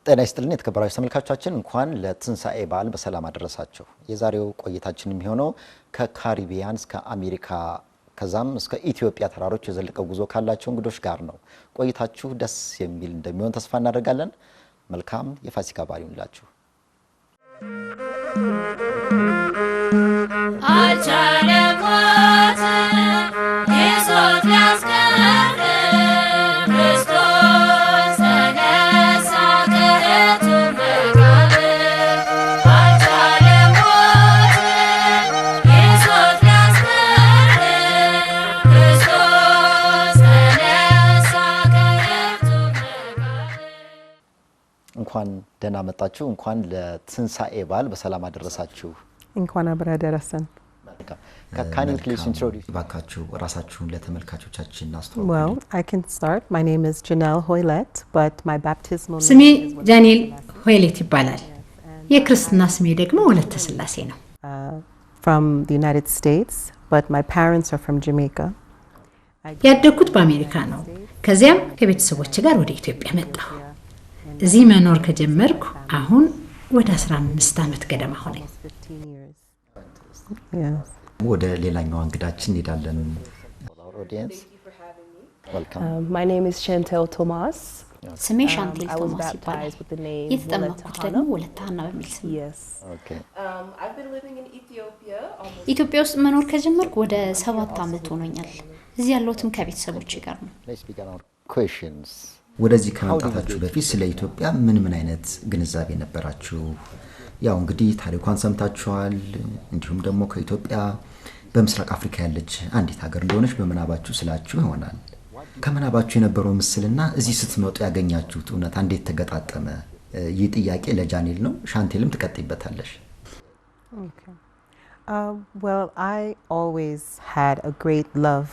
ጤና ይስጥልን የተከበራችሁ ተመልካቾቻችን እንኳን ለትንሳኤ በዓል በሰላም አደረሳችሁ። የዛሬው ቆይታችን የሚሆነው ከካሪቢያን እስከ አሜሪካ ከዛም እስከ ኢትዮጵያ ተራሮች የዘለቀው ጉዞ ካላቸው እንግዶች ጋር ነው። ቆይታችሁ ደስ የሚል እንደሚሆን ተስፋ እናደርጋለን። መልካም የፋሲካ በዓል ይሁንላችሁ። እንኳን ደህና መጣችሁ። እንኳን ለትንሳኤ በዓል በሰላም አደረሳችሁ። እንኳን አብራ ደረሰን። Can you please introduce ባካችሁ ራሳችሁን ለተመልካቾቻችን አስተዋውቁ? Well, I can start. My name is Janelle Hoylet, but my baptismal ስሜ ጃኔል ሆይሌት ይባላል። የክርስትና ስሜ ደግሞ ወለተ ስላሴ ነው። from the United States, but my parents are from Jamaica. ያደግኩት በአሜሪካ ነው። ከዚያም ከቤተሰቦቼ ጋር ወደ ኢትዮጵያ መጣሁ። እዚህ መኖር ከጀመርኩ አሁን ወደ 15 ዓመት ገደማ ሆነኝ። Yes. ወደ ሌላኛው እንግዳችን እንሄዳለን። My name is Chantel Thomas. ስሜ ሻንቴል ቶማስ ይባላል። የተጠመቅኩት ደግሞ ወለታና በሚል ስም። Yes. Okay. I've been living in Ethiopia almost. ኢትዮጵያ ውስጥ መኖር ከጀመርኩ ወደ 7 ዓመት ሆኖኛል። እዚህ ያለሁትም ከቤተሰቦቼ ጋር ነው። Let's begin our questions. ወደዚህ ከመምጣታችሁ በፊት ስለ ኢትዮጵያ ምን አይነት ግንዛቤ ነበራችሁ? ያው እንግዲህ ታሪኳን ሰምታችኋል። እንዲሁም ደግሞ ከኢትዮጵያ በምስራቅ አፍሪካ ያለች አንዲት ሀገር እንደሆነች በመናባችሁ ስላችሁ ይሆናል። ከመናባችሁ የነበረው ምስልና እዚህ ስትመጡ ያገኛችሁት እውነት እንዴት ተገጣጠመ? ይህ ጥያቄ ለጃኔል ነው። ሻንቴልም ትቀጥይበታለሽ። Okay. Well, I always had a great love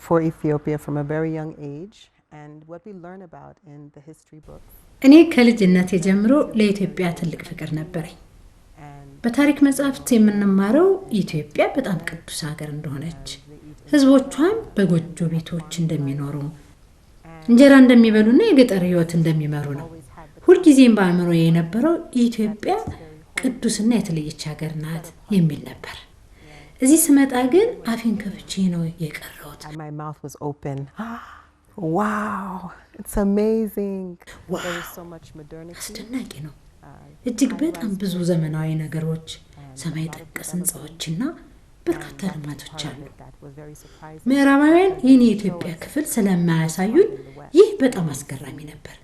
for Ethiopia from a very young age, and what we learn about in the history books. እኔ ከልጅነቴ ጀምሮ ለኢትዮጵያ ትልቅ ፍቅር ነበረኝ። በታሪክ መጻሕፍት የምንማረው ኢትዮጵያ በጣም ቅዱስ ሀገር እንደሆነች፣ ህዝቦቿም በጎጆ ቤቶች እንደሚኖሩ፣ እንጀራ እንደሚበሉና የገጠር ህይወት እንደሚመሩ ነው። ሁልጊዜም በአእምሮዬ የነበረው ኢትዮጵያ ቅዱስና የተለየች ሀገር ናት የሚል ነበር። እዚህ ስመጣ ግን አፌን ከፍቼ ነው የቀረሁት። My mouth was open. Wow, it's amazing. There is so much modernity. አስደናቂ ነው። እጅግ በጣም ብዙ ዘመናዊ ነገሮች፣ ሰማይ ጠቀስ ህንጻዎችና በርካታ ልማቶች አሉ። ምዕራባውያን ይህን የኢትዮጵያ ክፍል ስለማያሳዩን ይህ በጣም አስገራሚ ነበር።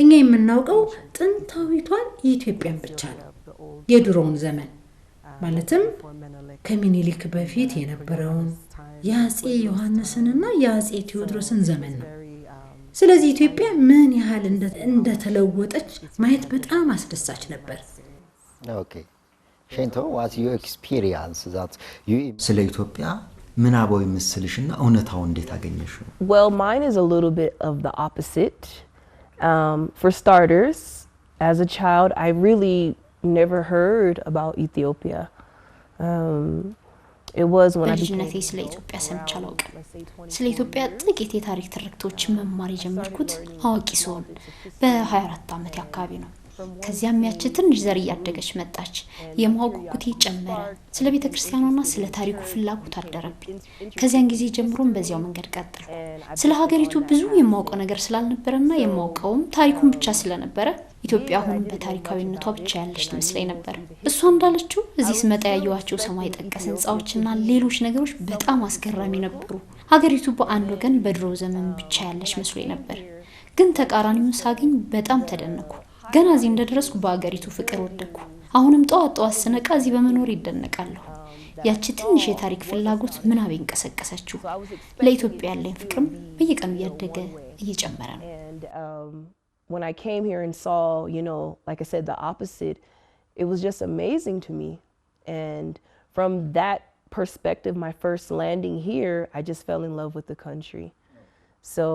እኛ የምናውቀው ጥንታዊቷን ኢትዮጵያን ብቻ ነው። የድሮውን ዘመን ማለትም ከሚኒሊክ በፊት የነበረውን የአጼ ዮሐንስንና የአጼ ቴዎድሮስን ዘመን ነው። ስለዚህ ኢትዮጵያ ምን ያህል እንደተለወጠች ማየት በጣም አስደሳች ነበር። Okay. Shanto, what's your experience that you ስለ ኢትዮጵያ ምናባዊ ምስልሽና እውነታው እንዴት አገኘሽው? Well, mine is a little bit of the opposite. For starters, as a child, I really never heard about Ethiopia. It was when I በልጅነቴ ስለ ኢትዮጵያ ሰምቼ አላውቅም። ስለ ኢትዮጵያ ጥቂት የታሪክ ትርክቶችን መማር የጀመርኩት አዋቂ ስሆን በ24 ዓመት አካባቢ ነው። ከዚያም ያቺ ትንሽ ዘር እያደገች መጣች። የማወቅ ጉጉቴ ጨመረ። ስለ ቤተ ክርስቲያኑና ስለ ታሪኩ ፍላጎት አደረብኝ። ከዚያን ጊዜ ጀምሮም በዚያው መንገድ ቀጠልኩ። ስለ ሀገሪቱ ብዙ የማውቀው ነገር ስላልነበረና የማውቀውም ታሪኩን ብቻ ስለነበረ ኢትዮጵያ አሁን በታሪካዊነቷ ብቻ ያለች ትመስለኝ ነበር። እሷ እንዳለችው እዚህ ስመጣ ያየኋቸው ሰማይ ጠቀስ ህንጻዎችና ሌሎች ነገሮች በጣም አስገራሚ ነበሩ። ሀገሪቱ በአንድ ወገን በድሮ ዘመን ብቻ ያለች መስሎኝ ነበር። ግን ተቃራኒውን ሳገኝ በጣም ተደነኩ። ገና እዚህ እንደደረስኩ በአገሪቱ ፍቅር ወደኩ። አሁንም ጠዋት ስነቃ እዚህ በመኖር ይደነቃለሁ። ያቺ ትንሽ የታሪክ ፍላጎት ምናቤን ቀሰቀሰችው። ለኢትዮጵያ ያለኝ ፍቅርም በየቀኑ እያደገ እየጨመረ ነው። When I came here and saw, like I said, the opposite, it was just amazing to me. And from that perspective, my first landing here, I just fell in love with the country. So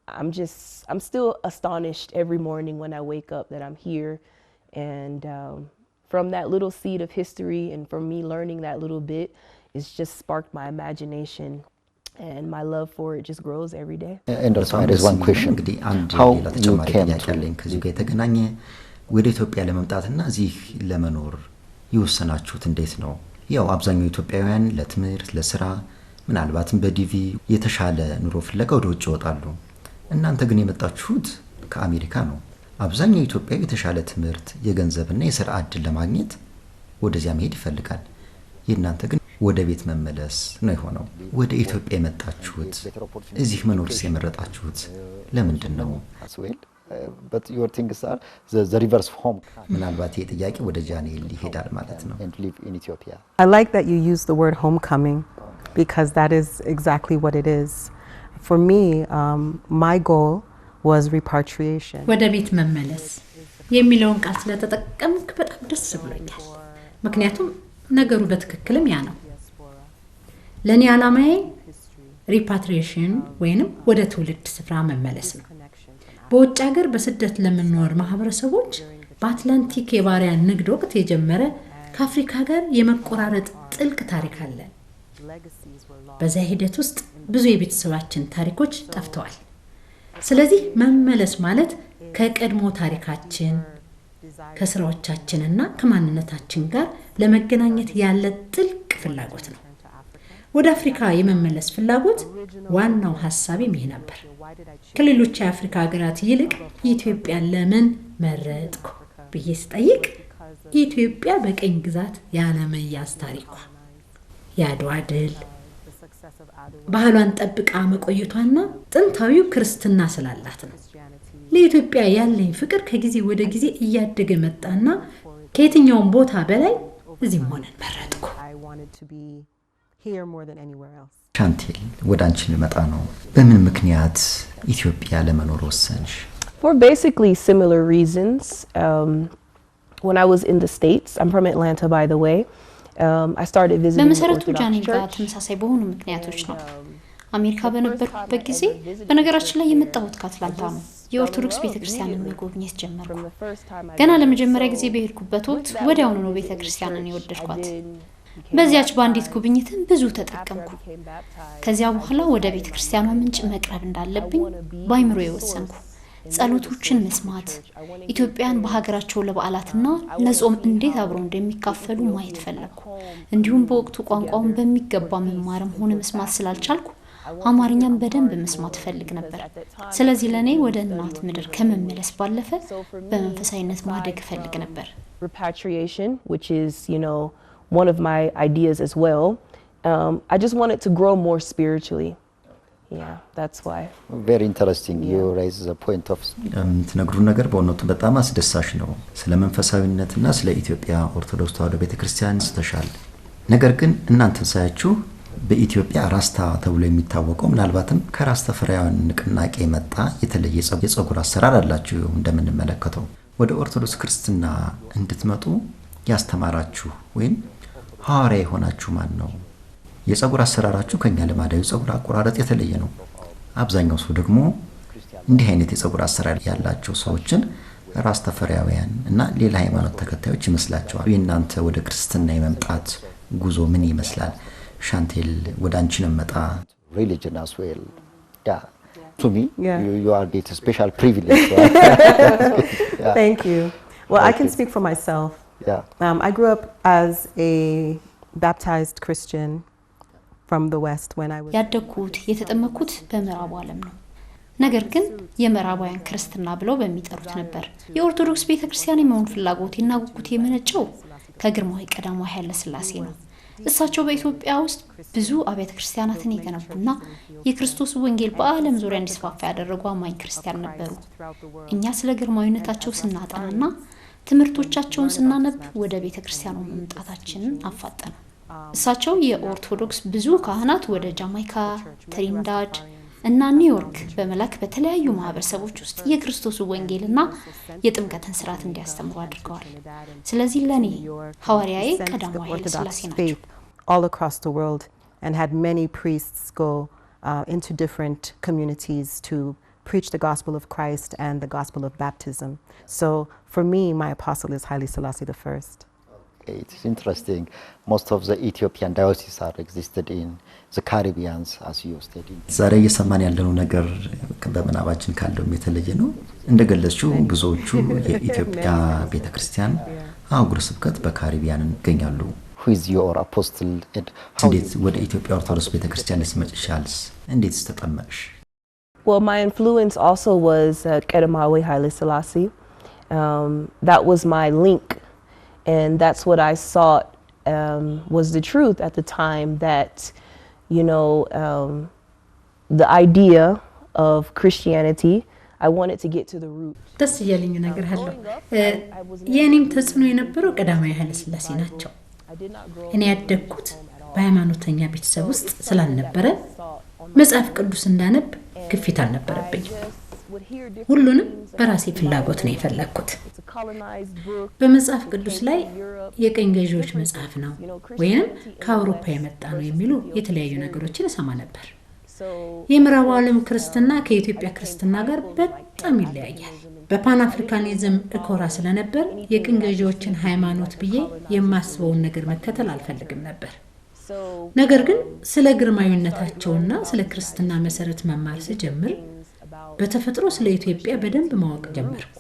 I'm still astonished every morning when I wake up that I'm here. And from that little seed of history and from me learning that little bit, it's just sparked my imagination. and my love for it just grows every day. And also there is one question. እንግዲህ አንድ How ሌላ you ተጨማሪ came ጥያቄ to አለኝ ከዚህ ጋር የተገናኘ ወደ ኢትዮጵያ ለመምጣትና እዚህ ለመኖር የወሰናችሁት እንዴት ነው? ያው አብዛኛው ኢትዮጵያውያን ለትምህርት ለስራ ምናልባትም በዲቪ የተሻለ ኑሮ ፍለጋ ወደ ውጭ ይወጣሉ። እናንተ ግን የመጣችሁት ከአሜሪካ ነው። አብዛኛው ኢትዮጵያዊ የተሻለ ትምህርት የገንዘብና የስራ ዕድል ለማግኘት ወደዚያ መሄድ ይፈልጋል። የእናንተ ግን ወደ ቤት መመለስ ነው የሆነው። ወደ ኢትዮጵያ የመጣችሁት እዚህ መኖርስ የመረጣችሁት ለምንድን ነው? But your things are the reverse home ምናልባት ይሄ ጥያቄ ወደ ጃኔል ይሄዳል ማለት ነው። and live in Ethiopia. I like that you use the word homecoming because that is exactly what it is. For me, my goal was repatriation. ወደ ቤት መመለስ የሚለውን ቃል ስለተጠቀምክ በጣም ደስ ብሎኛል። ምክንያቱም ነገሩ በትክክልም ያ ነው። ለኔ ዓላማዬ ሪፓትሪዬሽን ወይንም ወደ ትውልድ ስፍራ መመለስ ነው። በውጭ ሀገር በስደት ለምንኖር ማህበረሰቦች በአትላንቲክ የባሪያ ንግድ ወቅት የጀመረ ከአፍሪካ ጋር የመቆራረጥ ጥልቅ ታሪክ አለ። በዛ ሂደት ውስጥ ብዙ የቤተሰባችን ታሪኮች ጠፍተዋል። ስለዚህ መመለስ ማለት ከቀድሞ ታሪካችን ከስራዎቻችንና ከማንነታችን ጋር ለመገናኘት ያለ ጥልቅ ፍላጎት ነው። ወደ አፍሪካ የመመለስ ፍላጎት ዋናው ሐሳቤ ይሄ ነበር። ከሌሎች የአፍሪካ ሀገራት ይልቅ ኢትዮጵያን ለምን መረጥኩ ብዬ ስጠይቅ ኢትዮጵያ በቀኝ ግዛት ያለመያዝ ታሪኳ፣ የአድዋ ድል፣ ባህሏን ጠብቃ መቆየቷና ጥንታዊው ክርስትና ስላላት ነው። ለኢትዮጵያ ያለኝ ፍቅር ከጊዜ ወደ ጊዜ እያደገ መጣና ከየትኛውም ቦታ በላይ እዚህ ሆነን መረጥኩ። Here more than anywhere else. ሻንቴል ወደ አንቺ ልመጣ ነው። በምን ምክንያት ኢትዮጵያ ለመኖር ወሰንሽ? For basically similar reasons. When I was in the States, I'm from Atlanta by the way, I started visiting the በመሰረቱ Orthodox ጃኔል ጋር Church. ተመሳሳይ በሆኑ ምክንያቶች ነው። አሜሪካ በነበርኩበት ጊዜ በነገራችን ላይ የመጣሁት ከአትላንታ ነው። የኦርቶዶክስ ቤተክርስቲያንን መጎብኘት ጀመርኩ። ገና ለመጀመሪያ ጊዜ በሄድኩበት ወቅት ወዲያውኑ ነው ቤተክርስቲያንን የወደድኳት። በዚያች ባንዲት ጉብኝትን ብዙ ተጠቀምኩ። ከዚያ በኋላ ወደ ቤተክርስቲያኗ ምንጭ መቅረብ እንዳለብኝ ባይምሮ የወሰንኩ። ጸሎቶችን መስማት፣ ኢትዮጵያን በሀገራቸው ለበዓላትና ለጾም እንዴት አብረው እንደሚካፈሉ ማየት ፈለግኩ። እንዲሁም በወቅቱ ቋንቋውን በሚገባ መማርም ሆነ መስማት ስላልቻልኩ አማርኛን በደንብ መስማት ፈልግ ነበር። ስለዚህ ለኔ ወደ እናት ምድር ከመመለስ ባለፈ በመንፈሳዊነት ማደግ ፈልግ ነበር። Repatriation, which is, one of my ideas as well. I just wanted to grow more spiritually. Yeah, that's why. Very interesting. You raise the point of የምትነግሩን ነገር በእውነቱ በጣም አስደሳች ነው። ስለ መንፈሳዊነትና ስለ ኢትዮጵያ ኦርቶዶክስ ተዋሕዶ ቤተክርስቲያን ስተሻል። ነገር ግን እናንተን ሳያችሁ በኢትዮጵያ ራስታ ተብሎ የሚታወቀው ምናልባትም ከራስተፈራውያን ንቅናቄ መጣ የተለየ የጸጉር አሰራር አላችሁ እንደምንመለከተው። ወደ ኦርቶዶክስ ክርስትና እንድትመጡ ያስተማራችሁ ወይም ሐዋርያ የሆናችሁ ማን ነው? የጸጉር አሰራራችሁ ከኛ ልማዳዊ ጸጉር አቆራረጥ የተለየ ነው። አብዛኛው ሰው ደግሞ እንዲህ አይነት የጸጉር አሰራር ያላቸው ሰዎችን ራስተፈራውያን እና ሌላ ሃይማኖት ተከታዮች ይመስላቸዋል። የእናንተ ወደ ክርስትና የመምጣት ጉዞ ምን ይመስላል? ሻንቴል ወደ አንቺ ነው መጣ። religion as well. Yeah. To me, Yeah. you are get a special privilege. Right? Yeah. Thank you. Well, I can Okay. speak for myself. Yeah. I grew up as a baptized Christian from the West when I was... ያደግኩት የተጠመኩት በምዕራቡ ዓለም ነው። ነገር ግን የምዕራባውያን ክርስትና ብለው በሚጠሩት ነበር። የኦርቶዶክስ ቤተክርስቲያን የመሆን ፍላጎቴና ጉጉቴ የመነጨው ከግርማዊ ቀዳማዊ ኃይለ ሥላሴ ነው። እሳቸው በኢትዮጵያ ውስጥ ብዙ አብያተ ክርስቲያናትን የገነቡና የክርስቶስ ወንጌል በዓለም ዙሪያ እንዲስፋፋ ያደረጉ አማኝ ክርስቲያን ነበሩ። እኛ ስለ ግርማዊነታቸው ስናጠናና ትምህርቶቻቸውን ስናነብ ወደ ቤተክርስቲያኑ መምጣታችንን አፋጠነ። እሳቸው የኦርቶዶክስ ብዙ ካህናት ወደ ጃማይካ፣ ትሪንዳድ እና ኒውዮርክ በመላክ በተለያዩ ማህበረሰቦች ውስጥ የክርስቶስ ወንጌልና የጥምቀትን ሥርዓት እንዲያስተምሩ አድርገዋል። ስለዚህ ለኔ ሐዋርያዬ ቀዳማዊ ኃይለ ሥላሴ ናቸው። all across the world and had many priests go into different communities to preach the gospel of Christ and the gospel of baptism. So for me, my apostle is Haile Selassie I. Okay, it's interesting. Most of the Ethiopian dioceses are existed in the Caribbean, as you stated. ዛሬ እየሰማን ያለነው ነገር በምናባችን ካለው የተለየ ነው። እንደገለጽሽው ብዙዎቹ የኢትዮጵያ ቤተክርስቲያን አህጉረ ስብከት በካሪቢያን ይገኛሉ። Who is your apostle and how እንዴት ወደ ኢትዮጵያ ኦርቶዶክስ ቤተክርስቲያን ልትመጪሻልስ? እንዴት ተጠመቅሽ? Well, my influence also was Kedemawe Haile Selassie. That was my link, and that's what I sought was the truth at the time, that, you know, the idea of Christianity, I wanted to get to the root. ደስ እያለኝ ነገር አለው። የኔም ተጽዕኖ የነበረው ቀዳማዊ ኃይለ ሥላሴ ናቸው። እኔ ያደግኩት በሃይማኖተኛ ቤተሰብ ውስጥ ስላልነበረ መጽሐፍ ቅዱስ እንዳነብ ግፊት አልነበረብኝ። ሁሉንም በራሴ ፍላጎት ነው የፈለኩት። በመጽሐፍ ቅዱስ ላይ የቀኝ ገዢዎች መጽሐፍ ነው ወይንም ከአውሮፓ የመጣ ነው የሚሉ የተለያዩ ነገሮችን እሰማ ነበር። የምዕራቡ ዓለም ክርስትና ከኢትዮጵያ ክርስትና ጋር በጣም ይለያያል። በፓን አፍሪካኒዝም እኮራ ስለነበር የቀኝ ገዢዎችን ሃይማኖት ብዬ የማስበውን ነገር መከተል አልፈልግም ነበር። ነገር ግን ስለ ግርማዊነታቸውና ስለ ክርስትና መሰረት መማር ሲጀምር በተፈጥሮ ስለ ኢትዮጵያ በደንብ ማወቅ ጀመርኩ።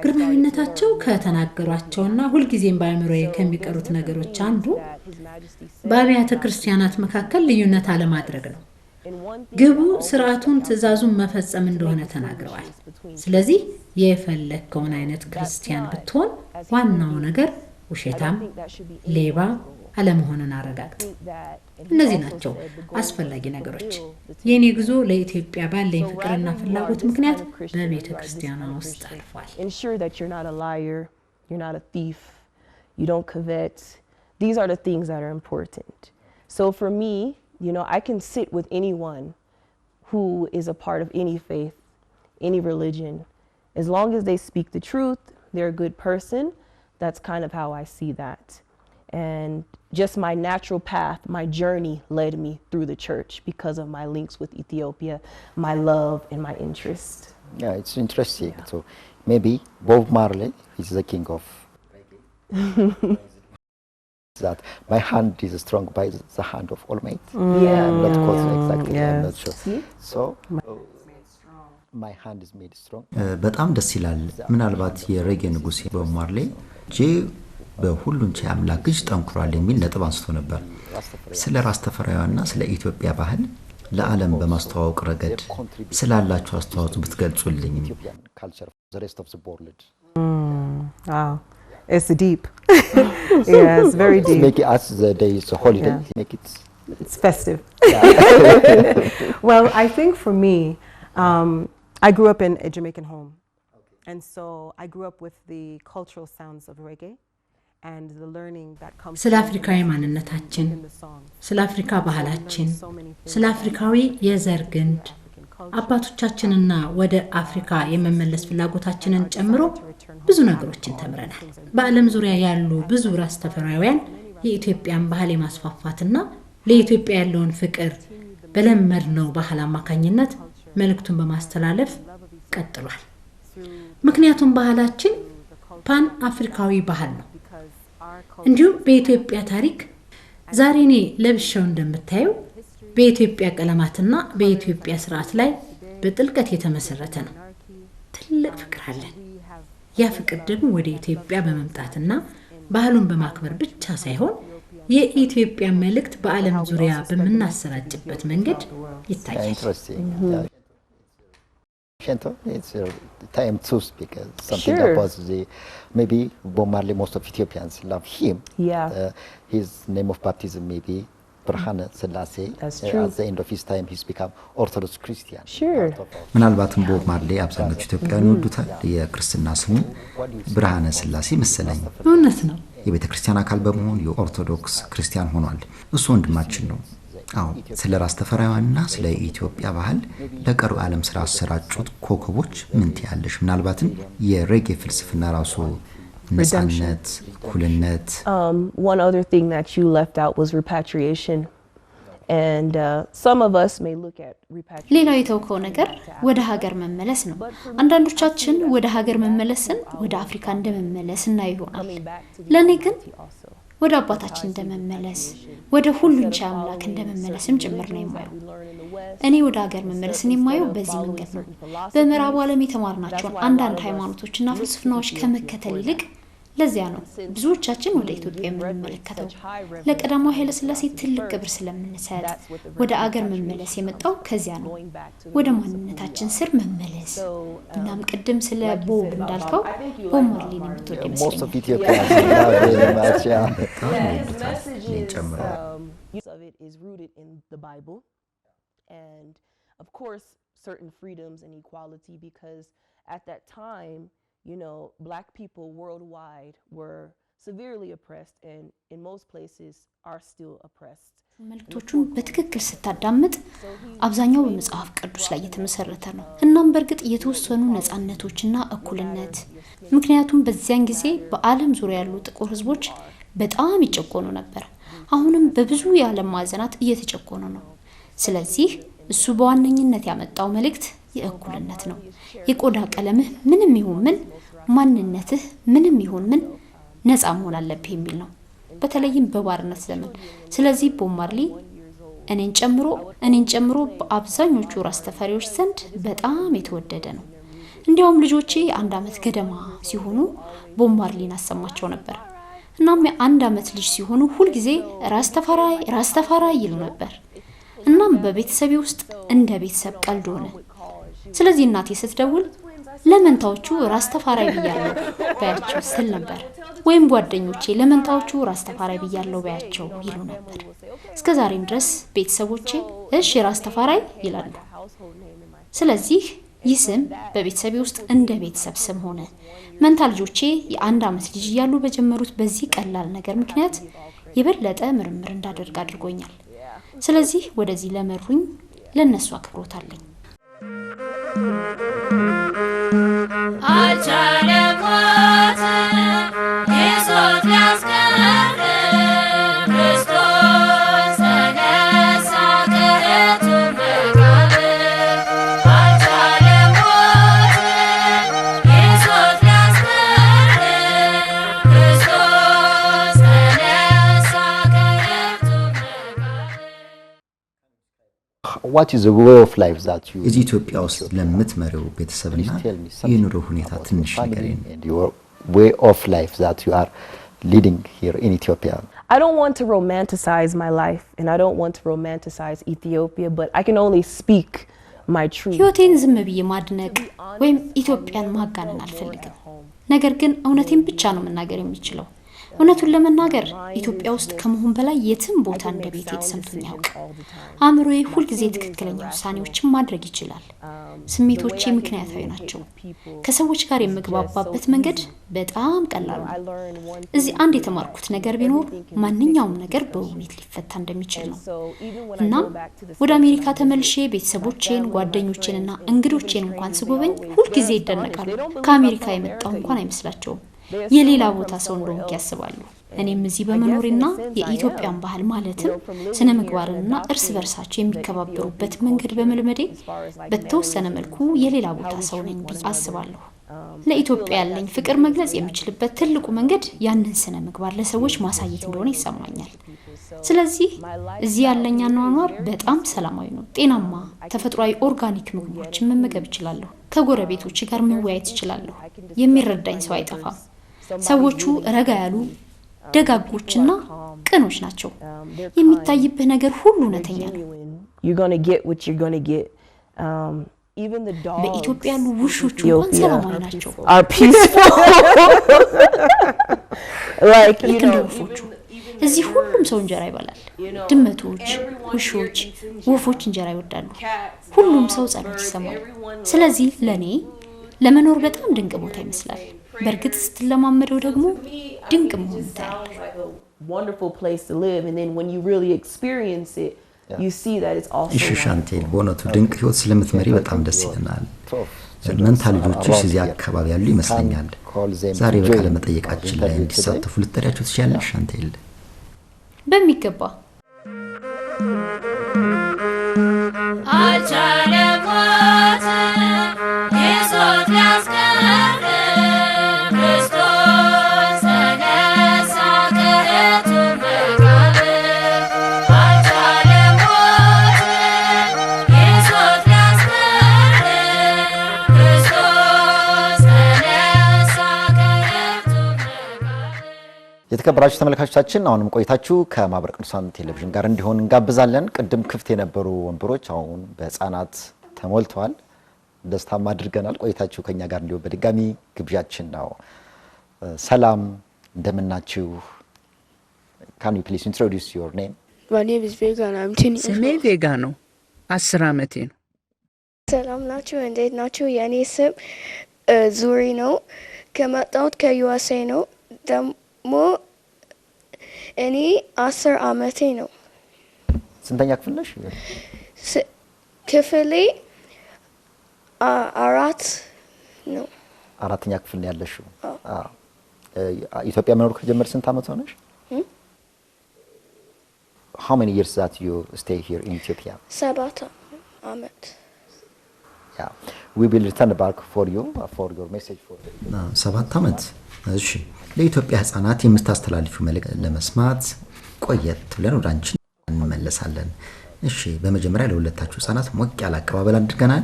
ግርማዊነታቸው ከተናገሯቸውና ሁልጊዜም በአእምሮዬ ከሚቀሩት ነገሮች አንዱ በአብያተ ክርስቲያናት መካከል ልዩነት አለማድረግ ነው። ግቡ ስርዓቱን ትእዛዙን መፈጸም እንደሆነ ተናግረዋል። ስለዚህ የፈለከውን አይነት ክርስቲያን ብትሆን ዋናው ነገር ውሸታም፣ ሌባ አለመሆኑን አረጋግጥ። እነዚህ ናቸው አስፈላጊ ነገሮች። የኔ ጉዞ ለኢትዮጵያ ባለኝ ፍቅርና ፍላጎት ምክንያት በቤተ ክርስቲያኗ ውስጥ አልፏል። Ensure that you're not a liar, you're not a thief, you don't covet. These are the things that are important. So for me, you know, I can sit with anyone who is a part of any faith, any religion. As long as they speak the truth, they're a good person. That's kind of how I see that. And just my natural path, my journey led me through the church because of my links with Ethiopia, my love and my interest. Yeah, it's interesting. So maybe Bob Marley is the king of that. My hand is strong by the hand of Almighty. Yeah. I'm not quite exactly. I'm Yes. not sure. See? So my hand is made strong. በጣም ደስ ይላል። ምናልባት የሬጌ ንጉስ ቦብ ማርሌ በሁሉን ቻይ አምላክ እጅ ጠንክሯል የሚል ነጥብ አንስቶ ነበር። ስለ ራስ ተፈራውያንና ስለ ኢትዮጵያ ባህል ለዓለም በማስተዋወቅ ረገድ ስላላችሁ አስተዋጽኦ ብትገልጹልኝ። Ethiopian culture for the rest of the world. Wow, it's deep. Yes, very deep. Make it as the day is a holiday. Yeah. Make it. It's festive. Well, I think for me, I grew up in a Jamaican home. And so I grew up with the cultural sounds of reggae and the learning that comes ስለ አፍሪካዊ ማንነታችን፣ in the songs. ስለ አፍሪካ ባህላችን፣ ስለ አፍሪካዊ የዘር ግንድ አባቶቻችንና ወደ አፍሪካ የመመለስ ፍላጎታችንን ጨምሮ ብዙ ነገሮችን ተምረናል። በዓለም ዙሪያ ያሉ ብዙ ራስ ተፈራውያን የኢትዮጵያን ባህል የማስፋፋትና ለኢትዮጵያ ያለውን ፍቅር በለመድነው ባህል አማካኝነት መልእክቱን በማስተላለፍ ቀጥሏል። ምክንያቱም ባህላችን ፓን አፍሪካዊ ባህል ነው። እንዲሁም በኢትዮጵያ ታሪክ ዛሬ እኔ ለብሻው እንደምታየው በኢትዮጵያ ቀለማትና በኢትዮጵያ ስርዓት ላይ በጥልቀት የተመሰረተ ነው። ትልቅ ፍቅር አለን። ያ ፍቅር ደግሞ ወደ ኢትዮጵያ በመምጣትና ባህሉን በማክበር ብቻ ሳይሆን የኢትዮጵያ መልእክት በዓለም ዙሪያ በመናሰራጭበት መንገድ ይታያል። Interesting. Yeah. Shento, it's time to speak something Sure. about the maybe Bob Marley. Most of Ethiopians love him. Yeah. His name of baptism maybe Brahana Selassie. That's true. At the end of his time, he's become Orthodox Christian. Sure. ምናልባትም ቦብ ማርሌ አብዛኞቹ ኢትዮጵያውያን ይወዱታል። የክርስትና ስሙ ብርሃነ ስላሴ መሰለኝ። እውነት ነው። የቤተ ክርስቲያን አካል በመሆን የኦርቶዶክስ ክርስቲያን ሆኗል። እሱ ወንድማችን ነው። አዎ፣ ስለ ራስ ተፈራውያንና ስለ ኢትዮጵያ ባህል ለቀሩ ዓለም ስራ አሰራጩት ኮከቦች ምን ትያለሽ? ምናልባትም የሬጌ ፍልስፍና ራሱ ነፃነት፣ እኩልነት። One other thing that you left out was repatriation. And some of us may look at repatriation. ሌላው የተውከው ነገር ወደ ሀገር መመለስ ነው። አንዳንዶቻችን ወደ ሀገር መመለስን ወደ አፍሪካ እንደመመለስ እናይሆናል። ለኔ ግን ወደ አባታችን እንደመመለስ ወደ ሁሉን ቻይ አምላክ እንደመመለስም ጭምር ነው የማየው። እኔ ወደ ሀገር መመለስን የማየው በዚህ መንገድ ነው። በምዕራቡ ዓለም የተማርናቸውን አንዳንድ ሃይማኖቶችና ፍልስፍናዎች ከመከተል ይልቅ ለዚያ ነው ብዙዎቻችን ወደ ኢትዮጵያ የምንመለከተው። ለቀዳማዊ ኃይለ ሥላሴ ትልቅ ክብር ስለምንሰጥ ወደ አገር መመለስ የመጣው ከዚያ ነው፣ ወደ ማንነታችን ስር መመለስ። እናም ቅድም ስለ ቦብ እንዳልከው ቦብ ማርሊን የምትወድ ይመስለኛል። You know, black people worldwide were severely oppressed and in most places are still oppressed. መልእክቶቹን በትክክል ስታዳምጥ አብዛኛው በመጽሐፍ ቅዱስ ላይ የተመሰረተ ነው። እናም በርግጥ የተወሰኑ ነፃነቶችና እኩልነት፣ ምክንያቱም በዚያን ጊዜ በዓለም ዙሪያ ያሉ ጥቁር ህዝቦች በጣም ይጨቆኑ ነበር። አሁንም በብዙ የዓለም ማዕዘናት እየተጨቆኑ ነው። ስለዚህ እሱ በዋነኝነት ያመጣው መልእክት የእኩልነት ነው። የቆዳ ቀለምህ ምንም ይሁን ምን፣ ማንነትህ ምንም ይሁን ምን ነፃ መሆን አለብህ የሚል ነው፣ በተለይም በባርነት ዘመን። ስለዚህ ቦብ ማርሊ እኔን ጨምሮ በአብዛኞቹ ራስ ተፈሪዎች ዘንድ በጣም የተወደደ ነው። እንዲያውም ልጆቼ 1 ዓመት ገደማ ሲሆኑ ቦብ ማርሊን አሰማቸው ነበር። እናም የ1 ዓመት ልጅ ሲሆኑ ሁሉ ጊዜ ራስ ተፈራይ ይሉ ነበር። እናም በቤተሰቤ ውስጥ እንደ ቤተሰብ ቀልድ ሆነ። ስለዚህ እናቴ ስትደውል ለመንታዎቹ ራስ ተፈራይ ብያለሁ ባያቸው ስል ነበር፣ ወይም ጓደኞቼ ለመንታዎቹ ራስ ተፈራይ ብያለሁ ባያቸው ይሉ ነበር። እስከዛሬም ድረስ ቤተሰቦቼ እሺ ራስ ተፈራይ ይላሉ። ስለዚህ ይህ ስም በቤተሰቤ ውስጥ እንደ ቤተሰብ ስም ሆነ። መንታ ልጆቼ የ1 ዓመት ልጅ እያሉ በጀመሩት በዚህ ቀላል ነገር ምክንያት የበለጠ ምርምር እንዳደርግ አድርጎኛል። ስለዚህ ወደዚህ ለመሩኝ ለነሱ አክብሮት አለኝ። What is the way of life that you እዚህ ኢትዮጵያ ውስጥ ለምትመሪው ቤተሰብና የኑሮ ሁኔታ ትንሽ ንገረኝ። your way of life that you are leading here in Ethiopia? I don't want to romanticize my life and I don't want to romanticize Ethiopia, but I can only speak my truth. ህይወቴን ዝም ብዬ ማድነቅ ወይም ኢትዮጵያን ማጋነን አልፈልግም። ነገር ግን እውነቴን ብቻ ነው መናገር የሚችለው። እውነቱን ለመናገር ኢትዮጵያ ውስጥ ከመሆን በላይ የትም ቦታ እንደ ቤቴ ተሰምቶኝ ያውቃል። አእምሮዬ ሁሉ ጊዜ ትክክለኛ ውሳኔዎችን ማድረግ ይችላል። ስሜቶቼ ምክንያታዊ ናቸው። ከሰዎች ጋር የምግባባበት መንገድ በጣም ቀላል ነው። እዚህ አንድ የተማርኩት ነገር ቢኖር ማንኛውም ነገር በውይይት ሊፈታ እንደሚችል ነው። እናም ወደ አሜሪካ ተመልሼ ቤተሰቦቼን፣ ጓደኞቼንና እንግዶቼን እንኳን ስጎበኝ ሁሉ ጊዜ ይደነቃሉ። ከአሜሪካ የመጣው እንኳን አይመስላቸውም። የሌላ ቦታ ሰው እንደሆንኩ ያስባሉ። እኔም እዚህ በመኖርና የኢትዮጵያን ባህል ማለትም ስነ ምግባርና እርስ በርሳቸው የሚከባበሩበት መንገድ በመልመዴ በተወሰነ መልኩ የሌላ ቦታ ሰው ነኝ ብዬ አስባለሁ። ለኢትዮጵያ ያለኝ ፍቅር መግለጽ የሚችልበት ትልቁ መንገድ ያንን ስነ ምግባር ለሰዎች ማሳየት እንደሆነ ይሰማኛል። ስለዚህ እዚህ ያለኝ አኗኗር በጣም ሰላማዊ ነው። ጤናማ ተፈጥሯዊ ኦርጋኒክ ምግቦችን መመገብ እችላለሁ። ከጎረቤቶች ጋር መወያየት እችላለሁ። የሚረዳኝ ሰው አይጠፋም። ሰዎቹ ረጋ ያሉ ደጋጎችና ቅኖች ናቸው። የሚታይብህ ነገር ሁሉ እውነተኛ ነው። በኢትዮጵያ ያሉ ውሾች እንኳን ሰላማዊ ናቸው። ልክ እንደ ወፎቹ እዚህ ሁሉም ሰው እንጀራ ይበላል። ድመቶች፣ ውሾች፣ ወፎች እንጀራ ይወዳሉ። ሁሉም ሰው ጸሎት ይሰማል። ስለዚህ ለኔ ለመኖር በጣም ድንቅ ቦታ ይመስላል። በርግጥ ስትለማመደው ደግሞ ድንቅ መሆኑን ታያለህ። እሺ ሻንቴል፣ በእውነቱ ድንቅ ህይወት ስለምትመሪ በጣም ደስ ይለናል። መንታ ልጆችሽ እዚህ አካባቢ ያሉ ይመስለኛል። ዛሬ በቃለ መጠየቃችን ላይ እንዲሳተፉ ልትጠሪያቸው ትችያለሽ ሻንቴል? በሚገባ የተከበራችሁ ተመልካቾቻችን አሁንም ቆይታችሁ ከማህበረ ቅዱሳን ቴሌቪዥን ጋር እንዲሆን እንጋብዛለን። ቅድም ክፍት የነበሩ ወንበሮች አሁን በህፃናት ተሞልተዋል። ደስታም አድርገናል። ቆይታችሁ ከኛ ጋር እንዲሆን በድጋሚ ግብዣችን ነው። ሰላም እንደምናችሁ? Can you please introduce your name? My name is Vega and I'm 10 years ስሜ old. ቬጋ ነው። 10 ዓመቴ ነው። ሰላም ናችሁ? እንዴት ናችሁ? የኔ ስም ዙሪ ነው። ከመጣሁት ከዩኤስኤ ነው። ደግሞ እኔ 10 ዓመቴ ነው። ስንተኛ ክፍል ነሽ? ክፍሌ 4 ነው። አራተኛ ክፍል ነው ያለሽው? አዎ። ኢትዮጵያ መኖር ከጀመር ስንት ዓመት ሆነሽ? How many years that you stay here in Ethiopia? 7 ዓመት። Yeah. We will return back for you for your message for the 7 ዓመት። እሺ ለኢትዮጵያ ህፃናት የምታስተላልፊው መልእክት ለመስማት ቆየት ብለን ወደ አንቺ እንመለሳለን። እሺ በመጀመሪያ ለሁለታችሁ ህፃናት ሞቅ ያለ አቀባበል አድርገናል።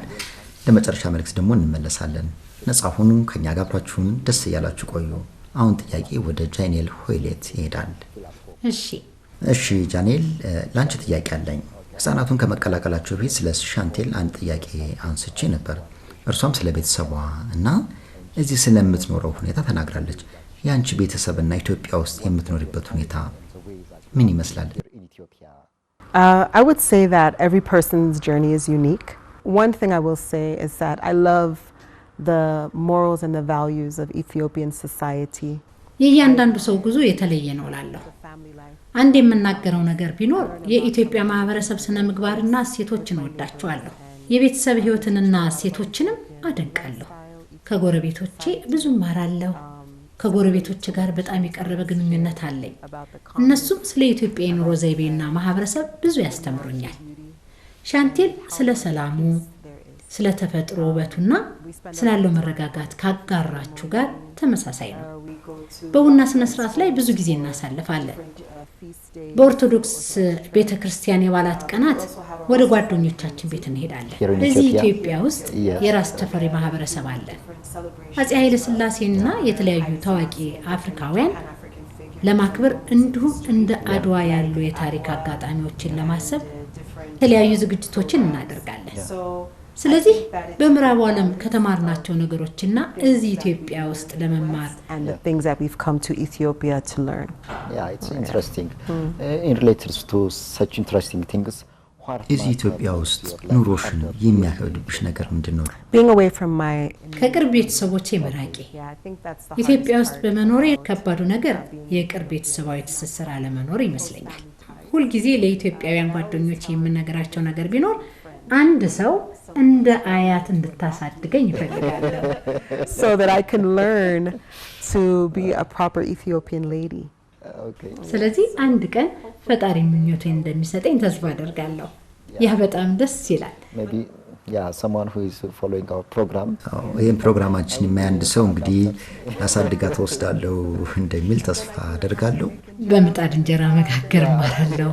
ለመጨረሻ መልእክት ደግሞ እንመለሳለን። ነፃ ሁኑ፣ ከኛ ጋር አብራችሁን ደስ እያላችሁ ቆዩ። አሁን ጥያቄ ወደ ጃኔል ሆይሌት ይሄዳል። እሺ ጃኔል ላንቺ ጥያቄ አለኝ። ህፃናቱን ከመቀላቀላቸው በፊት ስለ ሻንቴል አንድ ጥያቄ አንስቼ ነበር። እርሷም ስለ ቤተሰቧ እና እዚህ ስለምትኖረው ሁኔታ ተናግራለች። ያንቺ ቤተሰብና ኢትዮጵያ ውስጥ የምትኖሪበት ሁኔታ ምን ይመስላል? I would say that every person's journey is unique. One thing I will say is that I love the morals and the values of Ethiopian society. የእያንዳንዱ ሰው ጉዞ የተለየ ነው እላለሁ። አንድ የምናገረው ነገር ቢኖር የኢትዮጵያ ማህበረሰብ ስነ ምግባርና እሴቶችን ወዳቸዋለሁ። የቤተሰብ ህይወትንና እሴቶችንም አደንቃለሁ። ከጎረቤቶቼ ብዙ እማራለሁ። ከጎረቤቶቼ ጋር በጣም የቀረበ ግንኙነት አለኝ። እነሱም ስለ ኢትዮጵያ የኑሮ ዘይቤና ማህበረሰብ ብዙ ያስተምሩኛል። ሻንቴል ስለ ሰላሙ፣ ስለ ተፈጥሮ ውበቱና ስላለው መረጋጋት ካጋራችሁ ጋር ተመሳሳይ ነው። በቡና ስነ ስርዓት ላይ ብዙ ጊዜ እናሳልፋለን። በኦርቶዶክስ ቤተክርስቲያን የበዓላት ቀናት ወደ ጓደኞቻችን ቤት እንሄዳለን። እዚህ ኢትዮጵያ ውስጥ የራስ ተፈሪ ማህበረሰብ አለ። አፄ ኃይለ ሥላሴና የተለያዩ ታዋቂ አፍሪካውያን ለማክበር እንዲሁም እንደ አድዋ ያሉ የታሪክ አጋጣሚዎችን ለማሰብ የተለያዩ ዝግጅቶችን እናደርጋለን። ስለዚህ በምዕራቡ ዓለም ከተማርናቸው ነገሮችና እዚህ ኢትዮጵያ ውስጥ ለመማር and the things that we've come to Ethiopia to learn. Yeah, it's interesting. In related to such interesting things, እዚህ ኢትዮጵያ ውስጥ ኑሮሽን የሚያከብድብሽ ነገር ምንድነው? Being away from my ከቅርብ ቤተሰቦቼ መራቄ። ኢትዮጵያ ውስጥ በመኖሬ ከባዱ ነገር የቅርብ ቤተሰባዊ ትስስር አለመኖር ይመስለኛል። ሁልጊዜ ለኢትዮጵያውያን ጓደኞቼ የምነግራቸው ነገር ቢኖር አንድ ሰው እንደ አያት እንድታሳድገኝ ይፈልጋለሁ። so that I can learn to be a proper Ethiopian lady. okay. ስለዚህ አንድ ቀን ፈጣሪ ምኞቴን እንደሚሰጠኝ ተስፋ አደርጋለሁ። ያ በጣም ደስ ይላል። Maybe someone who is following our program. ይህን ፕሮግራማችን የሚያንድ ሰው እንግዲህ ላሳድጋ ተወስዳለሁ እንደሚል ተስፋ አደርጋለሁ። በምጣድ እንጀራ መጋገር እማራለሁ።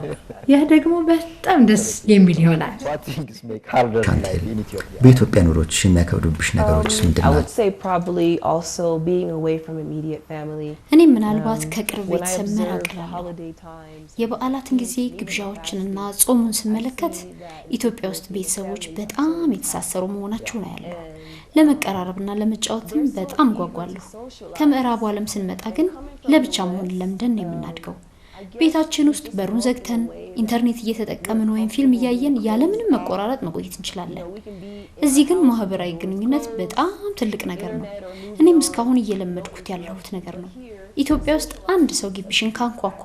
ያ ደግሞ በጣም ደስ የሚል ይሆናል። What things make harder ሻንቴል life in Ethiopia? በኢትዮጵያ ኑሮች የሚያከብዱብሽ ነገሮች I ምንድነው? would say probably also being away from immediate family. እኔ ምናልባት ከቅርብ When I ቤተሰብ observe መራቅ the እላለሁ። holiday times, የበዓላትን ጊዜ ግብዣዎችንና ጾሙን ስመለከት ኢትዮጵያ ውስጥ ቤተሰቦች በጣም የተሳሰሩ መሆናቸው ነው ያለው። ለመቀራረብና ለመጫወትም በጣም ጓጓለሁ። ከምዕራቡ ዓለም ስንመጣ ግን ለብቻ መሆን ለምደን የምናድገው። ቤታችን ውስጥ በሩን ዘግተን ኢንተርኔት እየተጠቀምን ወይም ፊልም እያየን ያለምንም መቆራረጥ መቆየት እንችላለን። እዚህ ግን ማህበራዊ ግንኙነት በጣም ትልቅ ነገር ነው። እኔም እስካሁን እየለመድኩት ያለሁት ነገር ነው። ኢትዮጵያ ውስጥ አንድ ሰው ግቢሽን ካንኳኳ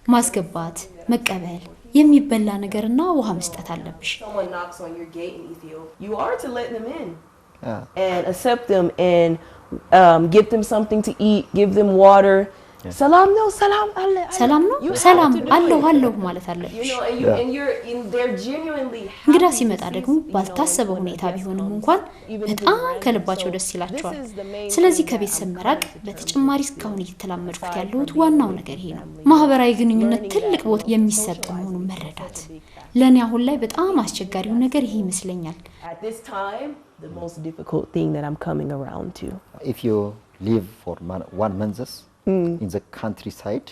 ማስገባት፣ መቀበል፣ የሚበላ ነገርና ውሃ መስጠት አለብሽ። someone knocks on your gate in Ethiopia, you are to let them in Yeah. and accept them and give them something to eat, give them water, Salam no, salam alle. ሰላም ነው ሰላም አለሁ ማለት አለብሽ። They're genuinely እንግዳ ሲመጣ ደግሞ ባልታሰበ ሁኔታ ቢሆንም እንኳን በጣም ከልባቸው ደስ ይላቸዋል። ስለዚህ ከቤተሰብ መራቅ በተጨማሪ እስካሁን እየተላመድኩት ያለሁት ዋናው ነገር ይሄ ነው። ማህበራዊ ግንኙነት ትልቅ ቦታ የሚሰጠው መሆኑን መረዳት ለኔ አሁን ላይ በጣም አስቸጋሪው ነገር ይሄ ይመስለኛል። At this time, the most difficult thing that I'm coming around to. If you live for 1 month in the countryside,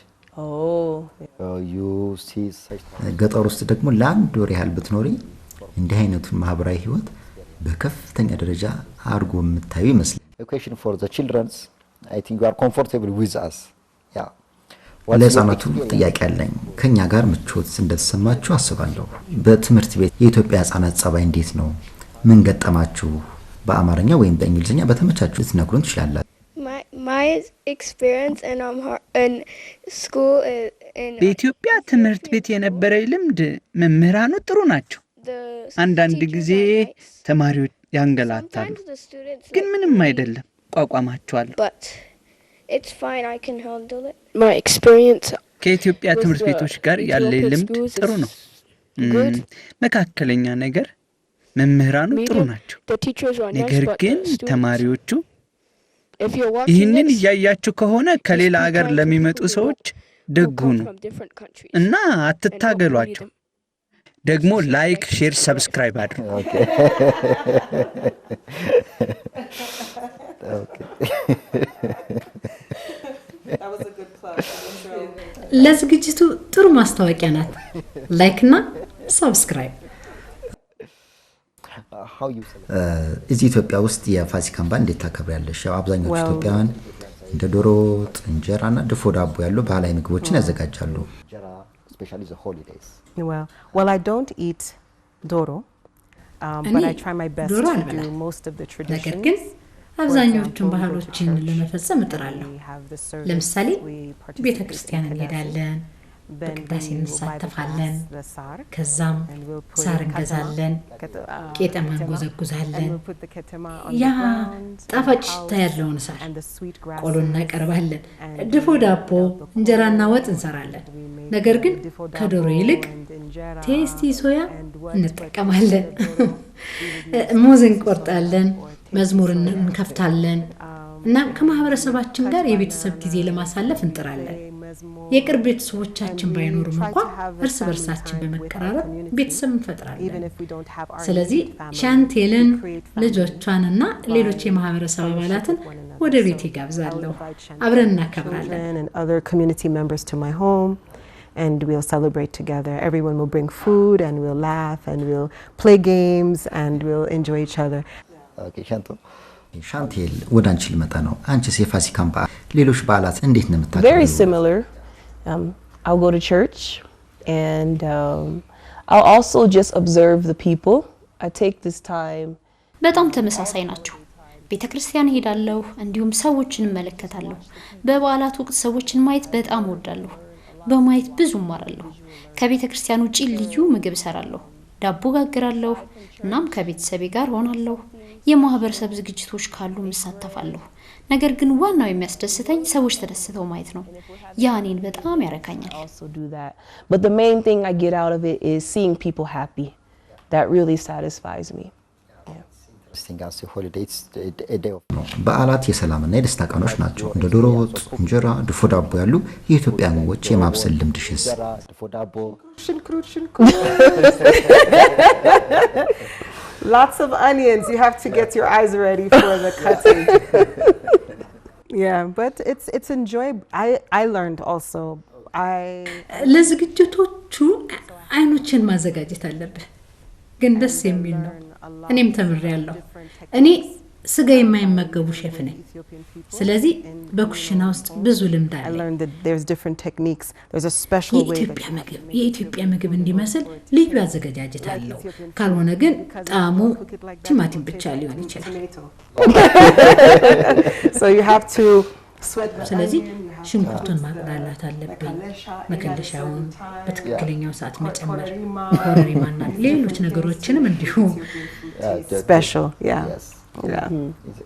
you see such ገጠር ውስጥ ደግሞ ለአንድ ወር ያህል ብትኖሪ እንዲህ አይነቱን ማህበራዊ ህይወት በከፍተኛ ደረጃ አድርጎ የምታዩ ይመስላል። a question for the children. I think you are comfortable with us. Yeah. ለህፃናቱ ጥያቄ አለኝ። ከኛ ጋር ምቾት እንደተሰማችሁ አስባለሁ። በትምህርት ቤት የኢትዮጵያ ህፃናት ጸባይ እንዴት ነው? ምን ገጠማችሁ? በአማርኛ ወይም በእንግሊዝኛ በተመቻችሁ ልትነግሩን ትችላላችሁ። My experience in school in በኢትዮጵያ ትምህርት ቤት የነበረኝ ልምድ መምህራኑ ጥሩ ናቸው። አንዳንድ ጊዜ ተማሪዎች ያንገላታሉ፣ ግን ምንም አይደለም፣ ቋቋማቸዋለሁ። But it's fine, I can handle it. My experience ከኢትዮጵያ ትምህርት ቤቶች ጋር ያለኝ ልምድ ጥሩ ነው። መካከለኛ ነገር፣ መምህራኑ ጥሩ ናቸው። ነገር ግን ተማሪዎቹ ይህንን እያያችሁ ከሆነ ከሌላ ሀገር ለሚመጡ ሰዎች ደጉ ነው እና አትታገሏቸው። ደግሞ ላይክ፣ ሼር፣ ሰብስክራይብ አድርጉ። ለዝግጅቱ ጥሩ ማስታወቂያ ናት። ላይክ እና ሰብስክራይብ። እዚህ ኢትዮጵያ ውስጥ የፋሲካን በዓል እንዴት ታከብሪያለሽ? ያው አብዛኞቹ ኢትዮጵያውያን እንደ ዶሮ ወጥ፣ እንጀራና ድፎ ዳቦ ያሉ ባህላዊ ምግቦችን ያዘጋጃሉ። especially the holidays. Well, I don't eat doro, but I try my best to do most of the traditions. ነገር ግን አብዛኞቹን ባህሎችን ለመፈጸም እጥራለሁ። ለምሳሌ ቤተ ክርስቲያን እንሄዳለን፣ በቅዳሴ እንሳተፋለን፣ ከዛም ሳር እንገዛለን፣ ቄጠማ እንጎዘጉዛለን። ያ ጣፋጭ ሽታ ያለውን ሳር ቆሎ እናቀርባለን። ድፎ ዳቦ፣ እንጀራና ወጥ እንሰራለን። ነገር ግን ከዶሮ ይልቅ ቴስቲ ሶያ እንጠቀማለን። ሙዝ እንቆርጣለን፣ መዝሙር እንከፍታለን እና ከማህበረሰባችን ጋር የቤተሰብ ጊዜ ለማሳለፍ እንጥራለን። የቅርብ ቤተሰቦቻችን ባይኖሩም እንኳን እርስ በርሳችን በመቀራረብ ቤተሰብ እንፈጥራለን። ስለዚህ ሻንቴልን፣ ልጆቿንና ሌሎች የማህበረሰብ አባላትን ወደ ቤት ይጋብዛለሁ። አብረን እናከብራለን። Other community members to my home, and we'll celebrate together. Everyone will bring food and we'll laugh and we'll play games and we'll enjoy each other. Okay, Shanto. ሻንቴል ወደ አንቺ ልመጣ ነው። አንቺስ የፋሲካን በዓል ሌሎች በዓላት እንዴት ነው የምታከብሪው? Very similar. I'll go to church and I'll also just observe the people. I take this time. በጣም ተመሳሳይ ናቸው። ቤተክርስቲያን ሄዳለሁ፣ እንዲሁም ሰዎችን እመለከታለሁ። በበዓላት ወቅት ሰዎችን ማየት በጣም እወዳለሁ። በማየት ብዙ እማራለሁ። ከቤተክርስቲያን ውጪ ልዩ ምግብ እሰራለሁ፣ ዳቦ ጋግራለሁ፣ እናም ከቤተሰቤ ጋር ሆናለሁ። የማህበረሰብ ዝግጅቶች ካሉ እሳተፋለሁ። ነገር ግን ዋናው የሚያስደስተኝ ሰዎች ተደስተው ማየት ነው። ያ እኔን በጣም ያረካኛል። But the main thing I get out of it is seeing people happy. That really satisfies me. በዓላት የሰላምና የደስታ ቀኖች ናቸው። እንደ ዶሮ ወጥ፣ እንጀራ፣ ድፎ ዳቦ ያሉ የኢትዮጵያ ምግቦች የማብሰል ልምድሽስ? Lots of onions. You have to get your eyes ready for the cutting. Yeah, but it's enjoyable. I learned also. ለዝግጅቶቹ አይኖችን ማዘጋጀት አለብህ። ግን ደስ የሚል ነው። እኔም ተምሬያለሁ። እኔ ስጋ የማይመገቡ ሼፍ ነኝ። ስለዚህ በኩሽና ውስጥ ብዙ ልምድ አለኝ። የኢትዮጵያ ምግብ እንዲመስል ልዩ አዘገጃጀት አለው። ካልሆነ ግን ጣዕሙ ቲማቲም ብቻ ሊሆን ይችላል። ስለዚህ ሽንኩርቱን ማቅላላት አለብኝ። መከለሻውን በትክክለኛው ሰዓት መጨመር፣ ኮረሪማና ሌሎች ነገሮችንም እንዲሁ special, yeah. Yeah.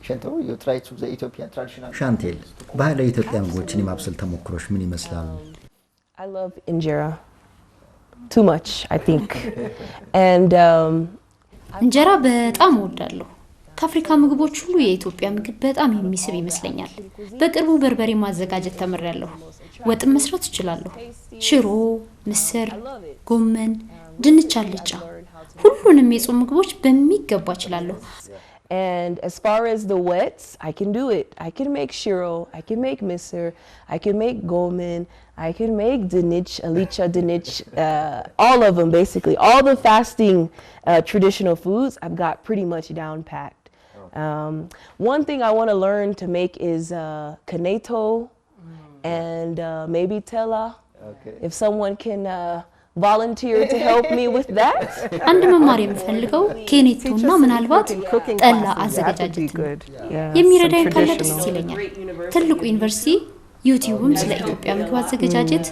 ሸንቶ you try to the Ethiopian traditional ሻንቴል ባህላዊ የኢትዮጵያ ምግቦችን የማብሰል ተሞክሮች ምን ይመስላሉ? I love injera too much, I think. And እንጀራ በጣም እወዳለሁ። ከአፍሪካ ምግቦች ሁሉ የኢትዮጵያ ምግብ በጣም የሚስብ ይመስለኛል። በቅርቡ በርበሬ ማዘጋጀት ተምሬያለሁ። ወጥም መስራት እችላለሁ። ሽሮ፣ ምስር፣ ጎመን፣ ድንች አልጫ ሁሉንም የጾም ምግቦች በሚገባ እችላለሁ። And as far as the wets, I can do it. I can make shiro, I can make misir, I can make gomen, I can make dinich, alicha dinich, all of them basically. All the fasting traditional foods I've got pretty much down packed. One thing I want to learn to make is kaneto and maybe tela. Okay. If someone can volunteer to help me with that. አንድ መማር የምፈልገው ኬኔቶና ምናልባት ጠላ አዘጋጃጀት ነው። የሚረዳኝ ካለ ደስ ይለኛል። ትልቁ ዩኒቨርሲቲ ዩቲዩብም ስለ ኢትዮጵያ ምግብ አዘገጃጀት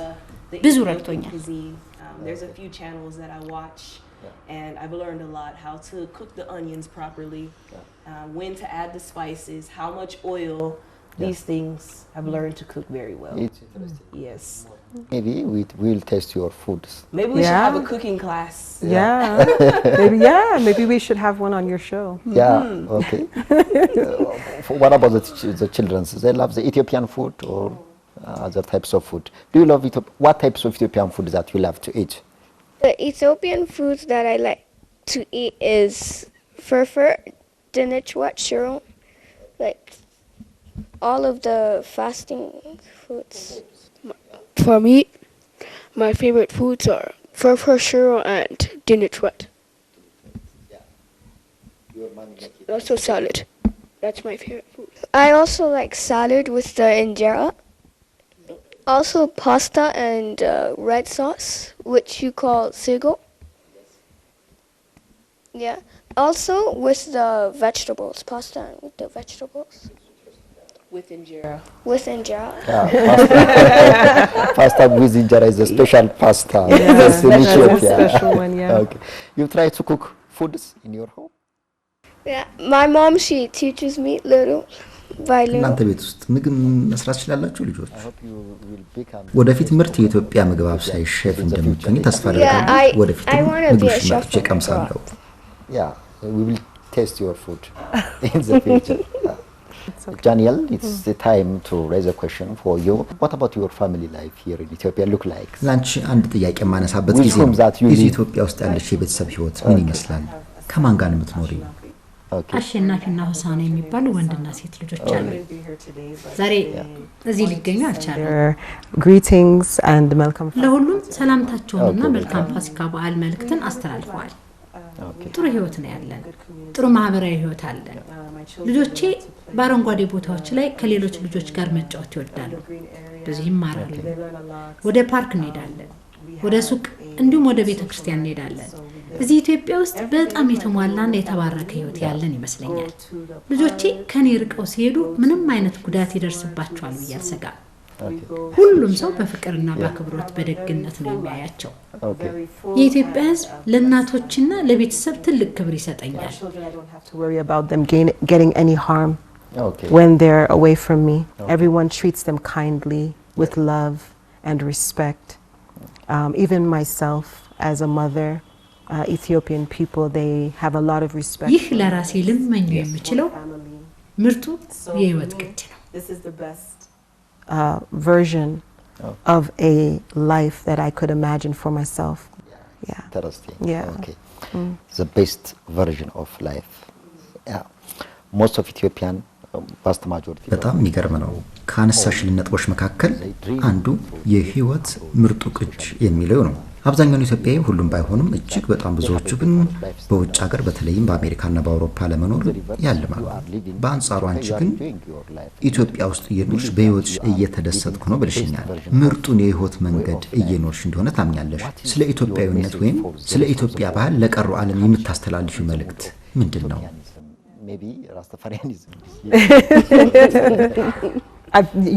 ብዙ ረድቶኛል። There's a few channels that I watch and I've learned a lot how to cook the onions properly, when to add the spices, how much oil. These things I've learned to cook very well. It's interesting. Yes. Maybe we'll taste your foods. Maybe we should have a cooking class. Maybe we should have one on your show. Yeah, okay. What about the children? They love the Ethiopian food or other types of food? Do you love what types of Ethiopian food that you love to eat? The Ethiopian foods that I like to eat is furfur, dinichwat, shiro, like all of the fasting foods. For me, my favorite foods are furfur, shiro, and dinichwat. Also salad. That's my favorite food. I also like salad with the injera. Also pasta and red sauce, which you call sigo. Yeah. Also with the vegetables, pasta with the vegetables. With injera. With injera. Pasta with injera is a special pasta. That's a special one, yeah. Okay. You try to cook foods in your home? Yeah. My mom, she teaches me little by little. እናንተ ቤት ውስጥ ምግብ መስራት ትችላላችሁ ልጆች? ወደፊት ምርጥ የኢትዮጵያ ምግብ አብሳይ ሼፍ እንደምትሆኚ ተስፋ አደርጋለሁ። ወደፊት ምግብሽን መጥቼ እቀምሳለሁ። Yeah, we will taste your food in the future. Daniel, it's the time to raise a question for you. What about your family life here in Ethiopia look like? ላንቺ አንድ ጥያቄ የማነሳበት ጊዜ ነው። እዚህ ኢትዮጵያ ውስጥ ያለሽ የቤተሰብ ህይወት ምን ይመስላል? ከማን ጋር ነው የምትኖሪው? አሸናፊና ሆሳና የሚባሉ ወንድና ሴት ልጆች አሉ። ዛሬ እዚህ ሊገኙ አልቻሉም። Greetings and welcome. ለሁሉም ሰላምታቸውንና መልካም ፋሲካ በዓል መልእክትን አስተላልፈዋል። ጥሩ ህይወት ነው ያለን። ጥሩ ማህበራዊ ህይወት አለን። ልጆቼ በአረንጓዴ ቦታዎች ላይ ከሌሎች ልጆች ጋር መጫወት ይወዳሉ። በዚህ ይማራሉ። ወደ ፓርክ እንሄዳለን። ወደ ሱቅ እንዲሁም ወደ ቤተ ክርስቲያን እንሄዳለን። እዚህ ኢትዮጵያ ውስጥ በጣም የተሟላና የተባረከ ህይወት ያለን ይመስለኛል። ልጆቼ ከኔ ርቀው ሲሄዱ ምንም አይነት ጉዳት ይደርስባቸዋል ብዬ አልሰጋም። ሁሉም ሰው በፍቅርና በአክብሮት በደግነት ነው የሚያያቸው። የኢትዮጵያ ህዝብ ለእናቶችና ለቤተሰብ ትልቅ ክብር ይሰጠኛል። worry about them getting any harm when they're away from me. Everyone treats them kindly with love and respect. Even myself as a mother, Ethiopian people, they have a lot of respect. ይህ ለራሴ ልመኘው የምችለው ምርጡ የህይወት ቅድ ነው። This is the best version of a life that I could imagine for myself. Yeah. Interesting. Yeah. Okay. The best version of life. Yeah. Most of Ethiopian vast majority. በጣም የሚገርም ነው። ከአነሳሽልን ነጥቦች መካከል አንዱ የህይወት ምርጡ ቅጅ የሚለው ነው። አብዛኛው ኢትዮጵያዊ ሁሉም ባይሆንም እጅግ በጣም ብዙዎቹ ግን በውጭ ሀገር በተለይም በአሜሪካና በአውሮፓ ለመኖር ያልማሉ። በአንጻሩ አንቺ ግን ኢትዮጵያ ውስጥ እየኖርሽ በህይወትሽ እየተደሰትኩ ነው ብለሽኛል። ምርጡን የህይወት መንገድ እየኖርሽ እንደሆነ ታምኛለሽ። ስለ ኢትዮጵያዊነት ወይም ስለ ኢትዮጵያ ባህል ለቀረው ዓለም የምታስተላልፊው መልእክት ምንድን ነው? Maybe Rastafarianism.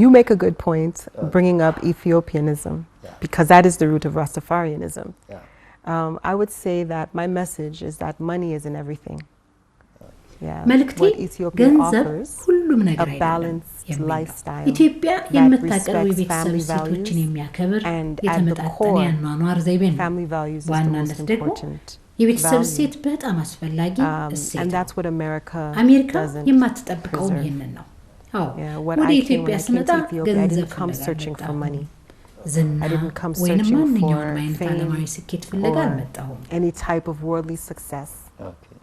You make a good point, bringing up Ethiopianism, because that is the root of Rastafarianism. I would say that my message is that money isn't everything. መልእክቴ ገንዘብ ሁሉም ነገር አይደለም። ኢትዮጵያ የምታቀርበው የቤተሰብ እሴቶችን የሚያከብር የተመጣጠነ የአኗኗር ዘይቤ ነው። ዋናነት ደግሞ የቤተሰብ እሴት በጣም አስፈላጊ እሴት ነው። አሜሪካ የማትጠብቀው ይህንን ነው። ወደ ኢትዮጵያ ስመጣ ገንዘብ ፍለጋ ነው። ዝና ወይንም ማንኛውንም አይነት ዓለማዊ ስኬት ፍለጋ አልመጣሁም።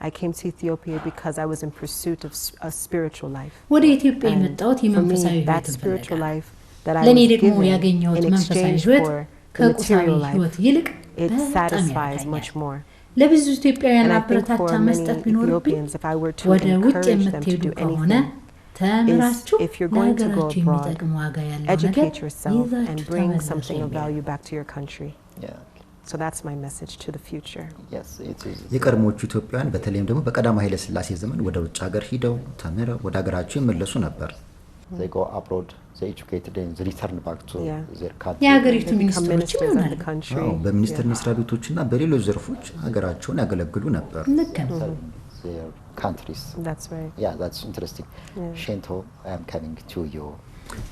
I came to Ethiopia because I was in pursuit of a spiritual life. ወደ ኢትዮጵያ የመጣሁት የመንፈሳዊ ሕይወትን ፍለጋ ለእኔ ደግሞ ያገኘሁት መንፈሳዊ ሕይወት ከቁሳዊ ሕይወት ይልቅ በጣም ያረካኛል። ለብዙ ኢትዮጵያውያን አበረታቻ መስጠት ቢኖርብኝ ወደ ውጭ የምትሄዱ ከሆነ ተምራችሁ ለሀገራችሁ የሚጠቅም ዋጋ ያለው ነገር ይዛችሁ ተመለሱ። So that's my message to the future. Yes, it is. የቀድሞቹ ኢትዮጵያውያን በተለይም ደግሞ በቀዳማዊ ኃይለ ሥላሴ ዘመን ወደ ውጭ ሀገር ሂደው ተምረው ወደ ሀገራቸው ይመለሱ ነበር። They go abroad, they educated and they return back to their country. የሀገሪቱ ሚኒስትሮች ይሆናሉ። በሚኒስትር መስሪያ ቤቶችና በሌሎች ዘርፎች ሀገራቸውን ያገለግሉ ነበር። Their countries. That's right. Yeah, that's interesting. Shanto, I am coming to you.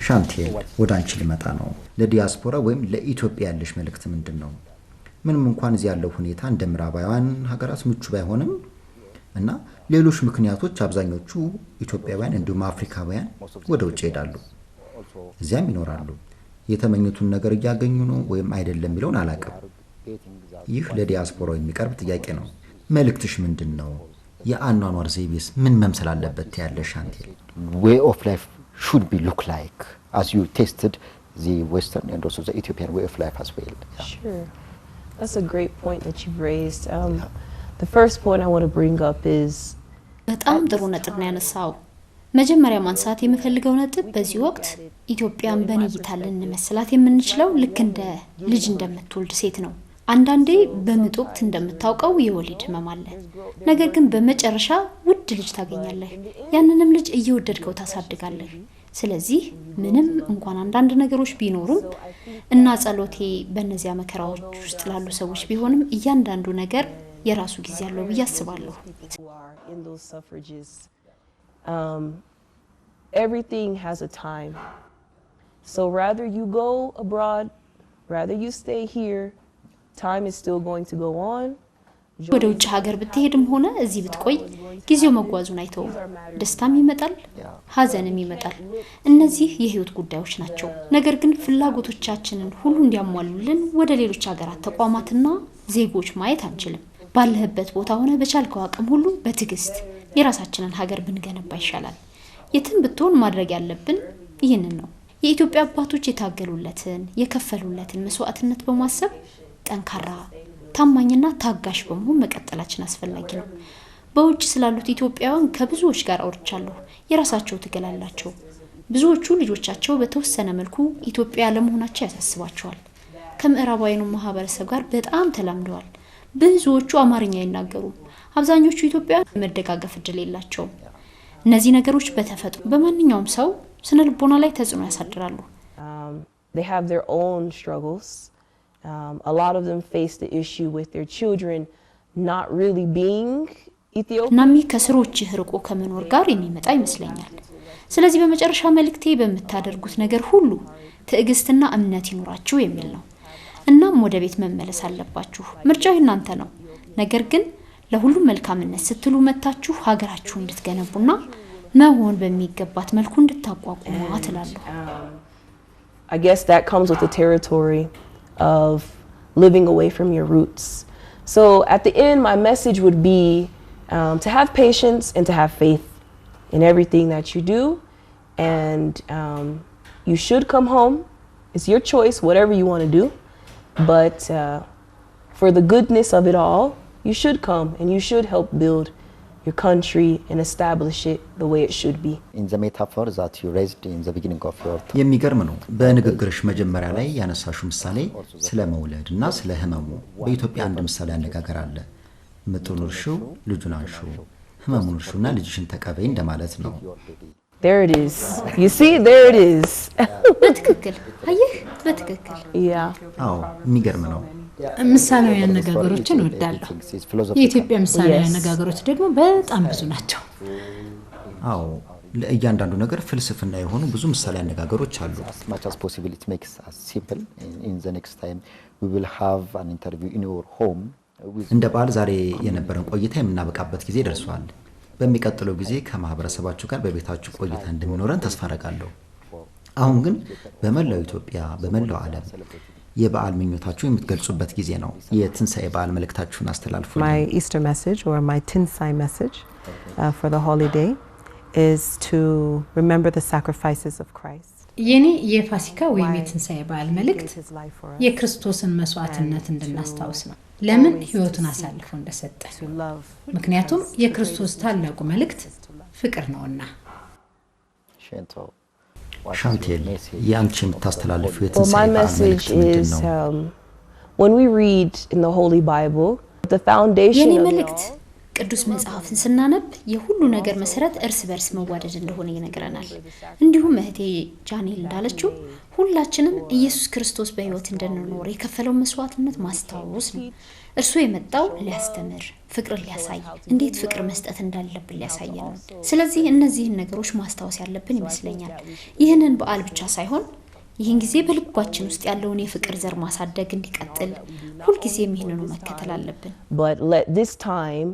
ሻንቴል ወደ አንቺ ልመጣ ነው። ለዲያስፖራ ወይም ለኢትዮጵያ ያለሽ መልእክት ምንድን ነው? ምንም እንኳን እዚህ ያለው ሁኔታ እንደ ምዕራባውያን ሀገራት ምቹ ባይሆንም እና ሌሎች ምክንያቶች አብዛኞቹ ኢትዮጵያውያን እንዲሁም አፍሪካውያን ወደ ውጭ ይሄዳሉ፣ እዚያም ይኖራሉ። የተመኙትን ነገር እያገኙ ነው ወይም አይደለም የሚለውን አላውቅም። ይህ ለዲያስፖራው የሚቀርብ ጥያቄ ነው። መልእክትሽ ምንድን ነው? የአኗኗር ዘይቤስ ምን መምሰል አለበት ያለሽ ሻንቴል? Way of life should be look like as you tasted the Western and also the Ethiopian way of life as well. Yeah. Sure. That's a great point that you've raised. The first point I want to bring up is በጣም ጥሩ ነጥብ ነው ያነሳው። መጀመሪያ ማንሳት የምፈልገው ነጥብ በዚህ ወቅት ኢትዮጵያን በነይታ ልንመስላት የምንችለው ልክ እንደ ልጅ እንደምትወልድ ሴት ነው። አንዳንዴ በምጥ ወቅት እንደምታውቀው የወሊድ ህመም አለ። ነገር ግን በመጨረሻ ውድ ልጅ ታገኛለህ። ያንንም ልጅ እየወደድከው ታሳድጋለህ። ስለዚህ ምንም እንኳን አንዳንድ ነገሮች ቢኖሩም እና ጸሎቴ በእነዚያ መከራዎች ውስጥ ላሉ ሰዎች ቢሆንም እያንዳንዱ ነገር የራሱ ጊዜ አለው ብዬ አስባለሁ። Everything has a time. So rather you go abroad, rather you stay here, time is still going to go on. ወደ ውጭ ሀገር ብትሄድም ሆነ እዚህ ብትቆይ ጊዜው መጓዙን አይተውም። ደስታም ይመጣል፣ ሀዘንም ይመጣል። እነዚህ የህይወት ጉዳዮች ናቸው። ነገር ግን ፍላጎቶቻችንን ሁሉ እንዲያሟሉልን ወደ ሌሎች ሀገራት ተቋማትና ዜጎች ማየት አንችልም። ባለህበት ቦታ ሆነ በቻልከው አቅም ሁሉ በትዕግስት የራሳችንን ሀገር ብንገነባ ይሻላል። የትም ብትሆን ማድረግ ያለብን ይህንን ነው። የኢትዮጵያ አባቶች የታገሉለትን የከፈሉለትን መስዋዕትነት በማሰብ ጠንካራ ታማኝና ታጋሽ በመሆን መቀጠላችን አስፈላጊ ነው። በውጭ ስላሉት ኢትዮጵያውያን ከብዙዎች ጋር አውርቻለሁ። የራሳቸው ትግል አላቸው። ብዙዎቹ ልጆቻቸው በተወሰነ መልኩ ኢትዮጵያ ለመሆናቸው ያሳስባቸዋል። ከምዕራባውያኑ ማህበረሰብ ጋር በጣም ተላምደዋል። ብዙዎቹ አማርኛ ይናገሩ። አብዛኞቹ ኢትዮጵያውያን መደጋገፍ እድል የላቸውም። እነዚህ ነገሮች በተፈጥሮ በማንኛውም ሰው ስነ ልቦና ላይ ተጽዕኖ ያሳድራሉ። They have their own struggles. A lot of them face the issue with their children not really being Ethiopian. ናሚ ከስሮችህ ርቆ ከመኖር ጋር የሚመጣ ይመስለኛል። ስለዚህ በመጨረሻ መልእክቴ በመታደርጉት ነገር ሁሉ ትዕግስትና እምነት ይኖራችሁ የሚል ነው። እናም ወደ ቤት መመለስ አለባችሁ። ምርጫው እናንተ ነው። ነገር ግን ለሁሉም መልካምነት ስትሉ መታችሁ ሀገራችሁ እንድትገነቡና መሆን በሚገባት መልኩ እንድታቋቁሙ አትላለሁ። I guess that comes with the territory of living away from your roots. So at the end, my message would be to have patience and to have faith in everything that you do. And you should come home. It's your choice, whatever you want to do. But for the goodness of it all, you should come and you should help build your country and establish it the way it should be. In the metaphor that you raised in the beginning of your talk. የሚገርም ነው። በንግግርሽ መጀመሪያ ላይ ያነሳሹ ምሳሌ ስለ መውለድ እና ስለ ህመሙ በኢትዮጵያ አንድ ምሳሌ አነጋገር አለ። ምጡን እርሺው ልጁን አንሺው፣ ህመሙን እርሺውና ልጅሽን ተቀበይ እንደማለት ነው። There it is. You see, there it is. በትክክል አየህ፣ በትክክል Yeah. አዎ የሚገርም ነው። ምሳሌያዊ አነጋገሮችን እወዳለሁ። የኢትዮጵያ ምሳሌያዊ አነጋገሮች ደግሞ በጣም ብዙ ናቸው። አዎ ለእያንዳንዱ ነገር ፍልስፍና የሆኑ ብዙ ምሳሌ አነጋገሮች አሉ። as much as possible it makes us simple. In the next time we will have an interview in your home. እንደ በዓል ዛሬ የነበረን ቆይታ የምናበቃበት ጊዜ ደርሷል። በሚቀጥለው ጊዜ ከማህበረሰባችሁ ጋር በቤታችሁ ቆይታ እንደሚኖረን ተስፋ አደርጋለሁ። አሁን ግን በመላው ኢትዮጵያ በመላው ዓለም የበዓል ምኞታችሁ የምትገልጹበት ጊዜ ነው። የትንሳኤ በዓል መልእክታችሁን አስተላልፉ። My Easter message or my Tinsai message for the holiday is to remember the sacrifices of Christ. የኔ የፋሲካ ወይም የትንሳኤ በዓል መልእክት የክርስቶስን መስዋዕትነት እንድናስታውስ ነው። ለምን ህይወቱን አሳልፎ እንደሰጠ። ምክንያቱም የክርስቶስ ታላቁ መልእክት ፍቅር ነውና። ሻንቴል ያንቺ የምታስተላልፊው የትንሳኤ በዓል መልእክት ምንድን ነው? When we read in the Holy Bible, the foundation of it all ቅዱስ መጽሐፍን ስናነብ የሁሉ ነገር መሰረት እርስ በርስ መዋደድ እንደሆነ ይነግረናል። እንዲሁም እህቴ ጃኔል እንዳለችው ሁላችንም ኢየሱስ ክርስቶስ በህይወት እንድንኖር የከፈለው መስዋዕትነት ማስታወስ ነው። እርሱ የመጣው ሊያስተምር፣ ፍቅር ሊያሳይ፣ እንዴት ፍቅር መስጠት እንዳለብን ሊያሳየን ነው። ስለዚህ እነዚህን ነገሮች ማስታወስ ያለብን ይመስለኛል። ይህንን በዓል ብቻ ሳይሆን ይህን ጊዜ በልባችን ውስጥ ያለውን የፍቅር ዘር ማሳደግ እንዲቀጥል ሁልጊዜም ይህንኑ መከተል አለብን። But let this time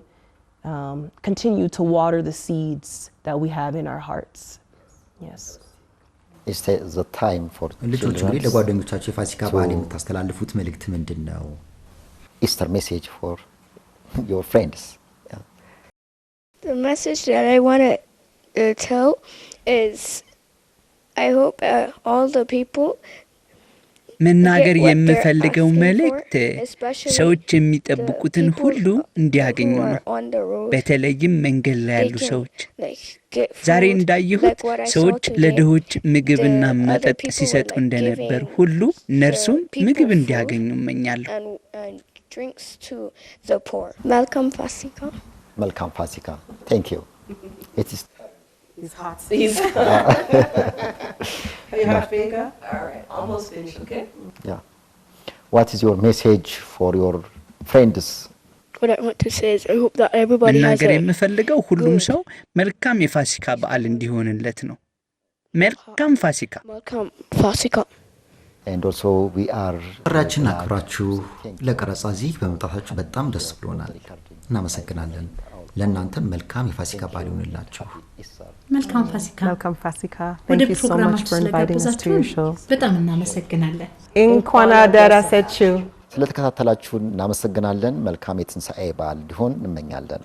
continue to water the seeds that we have in our hearts. Yes. It's the time for ልጆች እንግዲህ ለጓደኞቻቸው የፋሲካ በዓል የምታስተላልፉት መልእክት ምንድን ነው? Easter message for your friends. Yeah. The message that I want to tell is I hope all the people መናገር የምፈልገው መልእክት ሰዎች የሚጠብቁትን ሁሉ እንዲያገኙ ነው። በተለይም መንገድ ላይ ያሉ ሰዎች ዛሬ እንዳየሁት ሰዎች ለድሆች ምግብና መጠጥ ሲሰጡ እንደነበር ሁሉ እነርሱም ምግብ እንዲያገኙ እመኛለሁ። መልካም ፋሲካ። Thank you. It is These hot seas. You have finger? All right, almost finished, okay? Yeah. What is your message for your friends? What I want to say is I hope that everybody has መናገር የምፈልገው ሁሉም ሰው መልካም የፋሲካ በዓል እንዲሆንለት ነው። መልካም ፋሲካ። መልካም ፋሲካ። And also we are ጥሪያችንን አክብራችሁ ለቀረጻ እዚህ በመምጣታችሁ በጣም ደስ ብሎናል። እናመሰግናለን። ለእናንተም መልካም የፋሲካ በዓል ይሁንላችሁ። መልካም ፋሲካ። Welcome Fasika. Thank you so much for inviting us to your show. በጣም እናመሰግናለን። እንኳን አደረሳችሁ። ስለተከታተላችሁን እናመሰግናለን። መልካም የትንሳኤ በዓል እንዲሆን እንመኛለን።